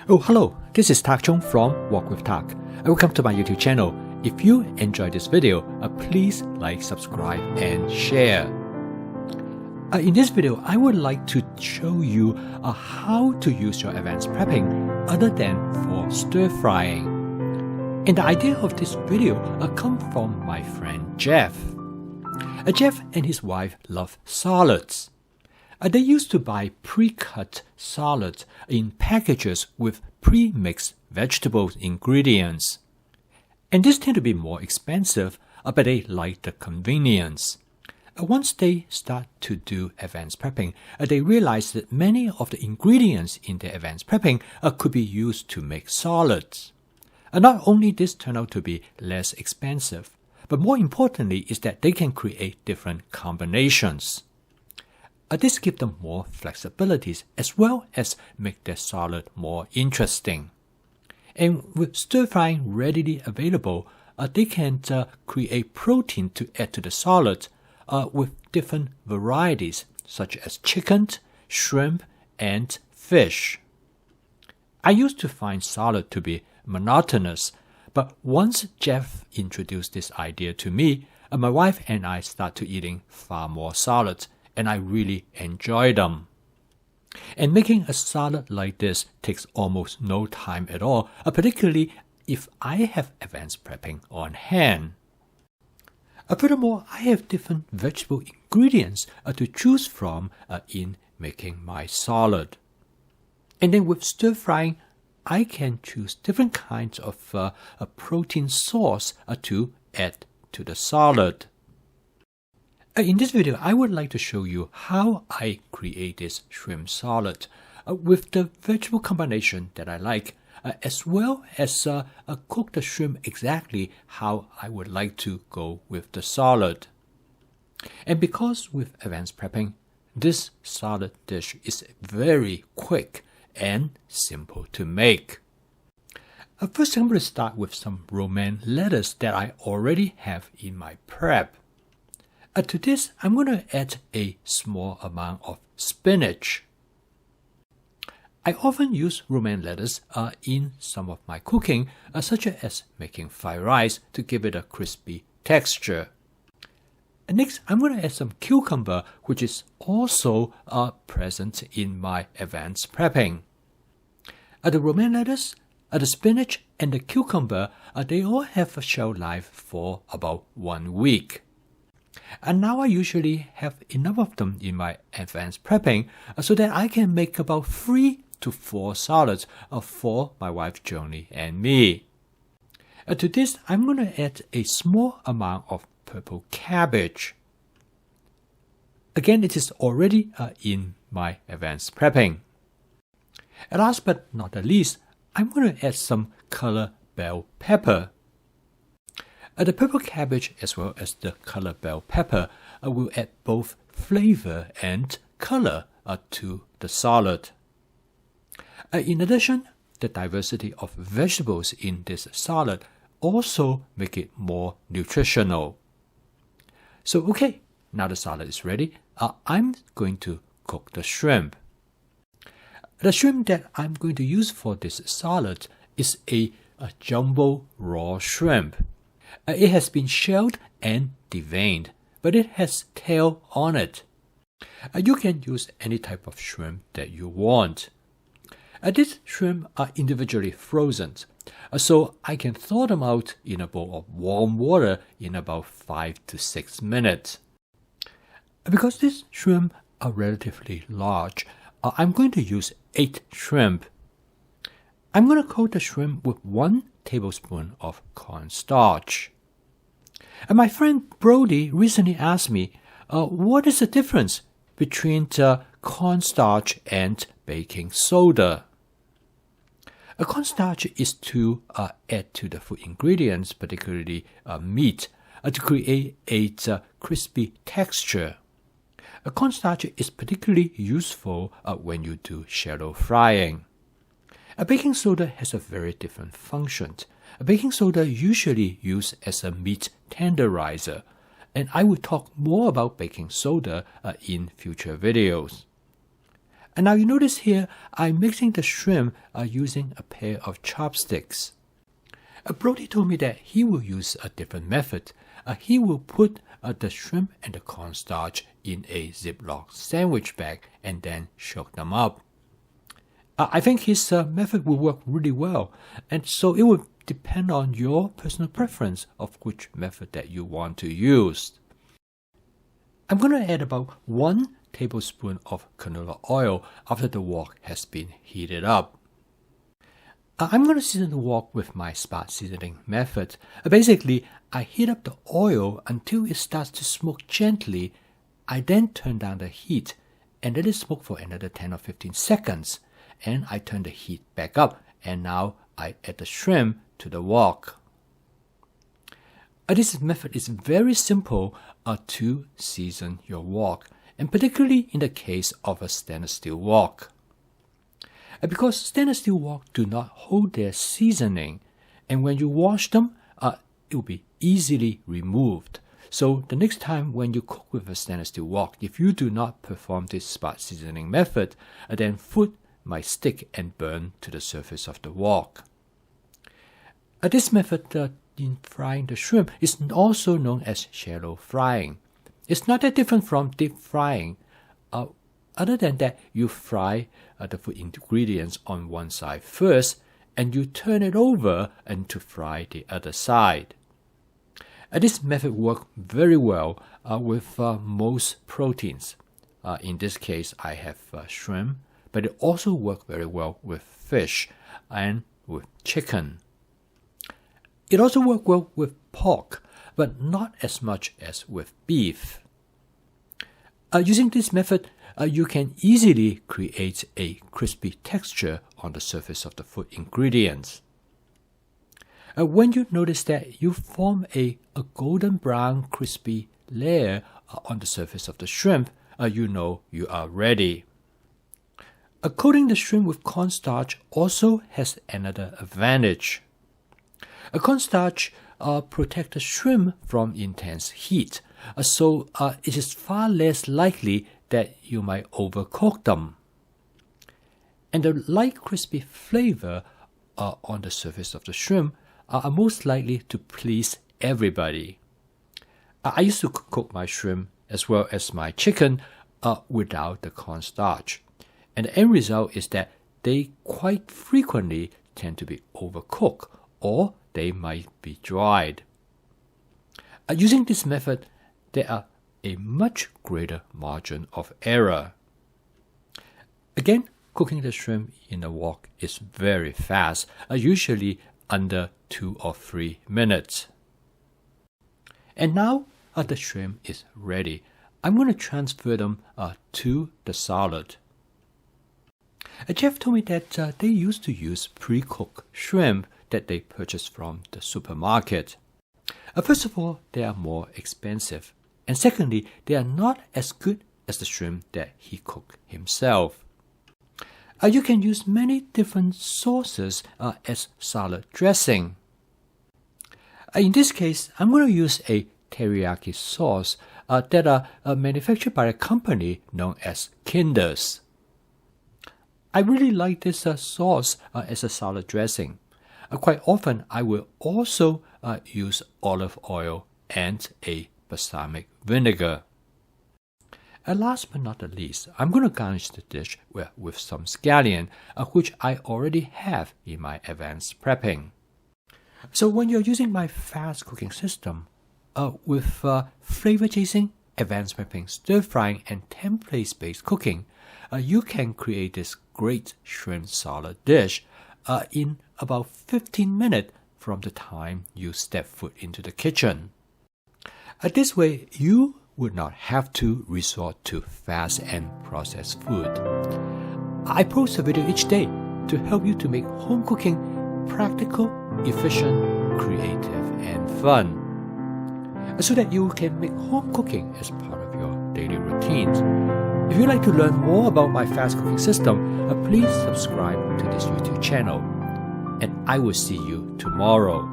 Oh, hello, this is Tak Chung from Walk with Tak. Welcome to my YouTube channel. If you enjoyed this video, please like, subscribe, and share. In this video, I would like to show you how to use your advanced prepping other than for stir frying. And the idea of this video comes from my friend Jeff. Jeff and his wife love salads. They used to buy pre-cut salads in packages with pre-mixed vegetable ingredients. And these tend to be more expensive, but they like the convenience. Once they start to do advanced prepping, they realize that many of the ingredients in their advanced prepping could be used to make salads. Not only this turned out to be less expensive, but more importantly is that they can create different combinations. This gives them more flexibilities as well as make their salad more interesting. And with stir frying readily available, they can create protein to add to the salad with different varieties such as chicken, shrimp, and fish. I used to find salad to be monotonous, but once Jeff introduced this idea to me, my wife and I started eating far more salads, and I really enjoy them. And making a salad like this takes almost no time at all, particularly if I have advanced prepping on hand. Furthermore, I have different vegetable ingredients to choose from in making my salad. And then with stir frying, I can choose different kinds of a protein source to add to the salad. In this video, I would like to show you how I create this shrimp salad with the vegetable combination that I like, as well as cook the shrimp exactly how I would like to go with the salad. And because with advanced prepping, this salad dish is very quick and simple to make. First, I'm going to start with some romaine lettuce that I already have in my prep. To this, I'm going to add a small amount of spinach. I often use romaine lettuce in some of my cooking, such as making fried rice to give it a crispy texture. Next, I'm going to add some cucumber, which is also present in my advanced prepping. The romaine lettuce, the spinach, and the cucumber, they all have a shelf life for about 1 week. And now I usually have enough of them in my advanced prepping so that I can make about 3 to 4 salads for my wife Joni and me. To this, I'm going to add a small amount of purple cabbage. Again, it is already in my advanced prepping. And last but not the least, I'm going to add some color bell pepper. The purple cabbage as well as the color bell pepper will add both flavor and color to the salad. In addition, the diversity of vegetables in this salad also make it more nutritional. So okay, now the salad is ready. I'm going to cook the shrimp. The shrimp that I'm going to use for this salad is a jumbo raw shrimp. It has been shelled and deveined, but it has tail on it. You can use any type of shrimp that you want. These shrimp are individually frozen, so I can thaw them out in a bowl of warm water in about 5 to 6 minutes. Because these shrimp are relatively large, I'm going to use 8 shrimp. I'm going to coat the shrimp with 1 tablespoon of cornstarch. And my friend Brody recently asked me, what is the difference between the cornstarch and baking soda? Cornstarch is to add to the food ingredients, particularly meat, to create a crispy texture. Cornstarch is particularly useful when you do shallow frying. Baking soda has a very different function. Baking soda usually used as a meat tenderizer, and I will talk more about baking soda in future videos. And now you notice here, I'm mixing the shrimp using a pair of chopsticks. Brody told me that he will use a different method. He will put the shrimp and the cornstarch in a Ziploc sandwich bag and then choke them up. I think his method will work really well, and so it will depend on your personal preference of which method that you want to use. I'm going to add about 1 tablespoon of canola oil after the wok has been heated up. I'm going to season the wok with my spot seasoning method. Basically, I heat up the oil until it starts to smoke gently. I then turn down the heat and let it smoke for another 10 or 15 seconds. And I turn the heat back up, and now I add the shrimp to the wok. This method is very simple to season your wok, and particularly in the case of a stainless steel wok. Because stainless steel wok do not hold their seasoning, and when you wash them, it will be easily removed. So the next time when you cook with a stainless steel wok, if you do not perform this spot seasoning method, then food might stick and burn to the surface of the wok. This method in frying the shrimp is also known as shallow frying. It's not that different from deep frying. Other than that, you fry the food ingredients on one side first, and you turn it over and to fry the other side. This method works very well with most proteins. In this case, I have shrimp, but it also works very well with fish and with chicken. It also works well with pork, but not as much as with beef. Using this method, you can easily create a crispy texture on the surface of the food ingredients. When you notice that you form a golden brown crispy layer on the surface of the shrimp, you know you are ready. Coating the shrimp with cornstarch also has another advantage. Cornstarch protects the shrimp from intense heat, so it is far less likely that you might overcook them. And the light crispy flavor on the surface of the shrimp are most likely to please everybody. I used to cook my shrimp as well as my chicken without the cornstarch. And the end result is that they quite frequently tend to be overcooked, or they might be dried. Using this method, there are a much greater margin of error. Again, cooking the shrimp in a wok is very fast, usually under 2 or 3 minutes. And now the shrimp is ready. I'm going to transfer them to the salad. Jeff told me that they used to use pre-cooked shrimp that they purchased from the supermarket. First of all, they are more expensive. And secondly, they are not as good as the shrimp that he cooked himself. You can use many different sauces as salad dressing. In this case, I'm going to use a teriyaki sauce that are manufactured by a company known as Kinder's. I really like this sauce as a salad dressing. Quite often, I will also use olive oil and a balsamic vinegar. And last but not the least, I'm going to garnish the dish with some scallion, which I already have in my advanced prepping. So when you're using my fast cooking system, with flavor chasing, advanced prepping, stir frying, and template-based cooking, you can create this great shrimp salad dish in about 15 minutes from the time you step foot into the kitchen. This way, you would not have to resort to fast and processed food. I post a video each day to help you to make home cooking practical, efficient, creative, and fun, so that you can make home cooking as part of your daily routines. If you'd like to learn more about my fast cooking system, please subscribe to this YouTube channel. And I will see you tomorrow.